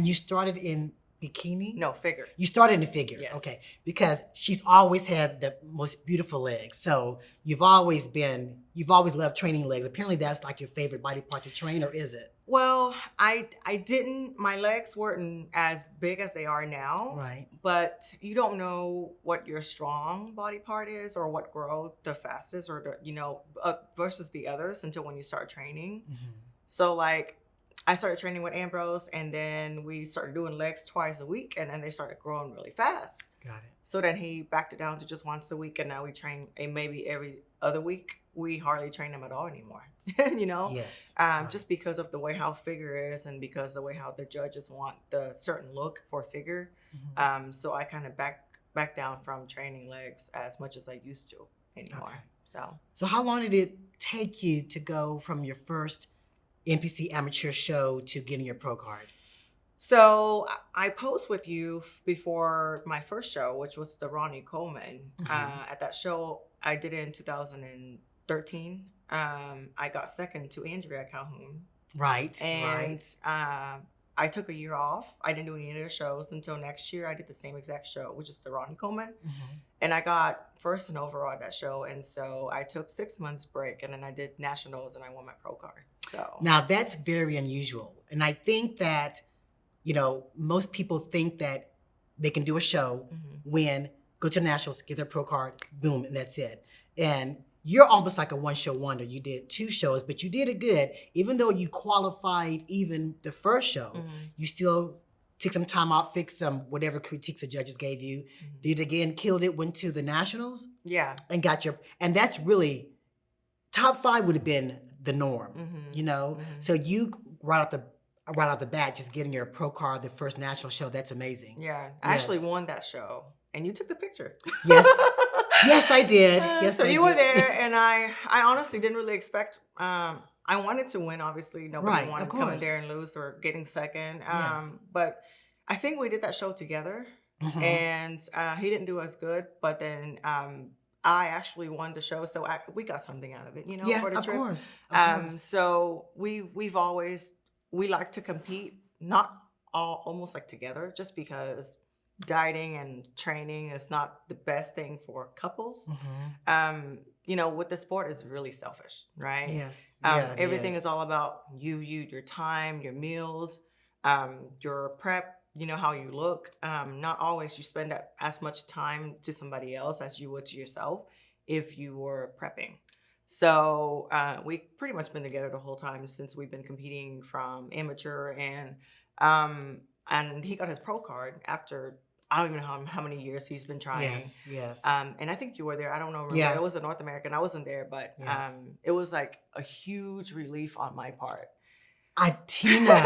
You started in bikini? No, figure. You started in the figure. Yes. Okay. Because she's always had the most beautiful legs. So you've always loved training legs. Apparently that's like your favorite body part to train, or is it? Well, I didn't, my legs weren't as big as they are now. Right. But you don't know what your strong body part is or what grow the fastest or versus the others until when you start training. Mm-hmm. So like I started training with Ambrose, and then we started doing legs twice a week, and then they started growing really fast. Got it. So then he backed it down to just once a week, and now we train maybe every other week. We hardly train them at all anymore, Yes. right. Just because of the way how figure is, and because the way how the judges want the certain look for figure. Mm-hmm. So I kind of back down from training legs as much as I used to anymore. Okay. So how long did it take you to go from your first NPC amateur show to getting your pro card? So I posed with you before my first show, which was the Ronnie Coleman. Mm-hmm. At that show, I did it in 2013. I got second to Andrea Calhoun. Right. And I took a year off. I didn't do any of the shows until next year. I did the same exact show, which is the Ronnie Coleman. Mm-hmm. And I got first and overall at that show. And so I took 6 months break, and then I did nationals, and I won my pro card. So now that's very unusual. And I think that, most people think that they can do a show, win, go to nationals, get their pro card, boom, and that's it. And you're almost like a one-show wonder. You did 2 shows, but you did it good. Even though you qualified even the first show, you still took some time out, fixed some whatever critiques the judges gave you, did it again, killed it, went to the nationals. Yeah. And and that's really, top 5 would have been the norm, So you, right out the bat, just getting your pro card, the first national show, that's amazing. Yeah. I actually won that show, and you took the picture. Yes. Yes, I did. Yes, so I you did. were there, and I honestly didn't really expect. I wanted to win. Obviously, nobody wanted to come in there and lose or getting second. Yes. But I think we did that show together, and he didn't do as good. But then I actually won the show, so we got something out of it, Yeah, for the trip. Of course. So we've always, we like to compete, not all almost like together, just because dieting and training is not the best thing for couples. With the sport is really selfish, right? Yes. Everything is all about your time, your meals, your prep, how you look. Not always you spend as much time to somebody else as you would to yourself if you were prepping. So we've pretty much been together the whole time since we've been competing from amateur, and he got his pro card after, I don't even know how many years he's been trying. Yes. And I think you were there. I don't know. Yeah. It was a North American. I wasn't there, but it was like a huge relief on my part. Tina,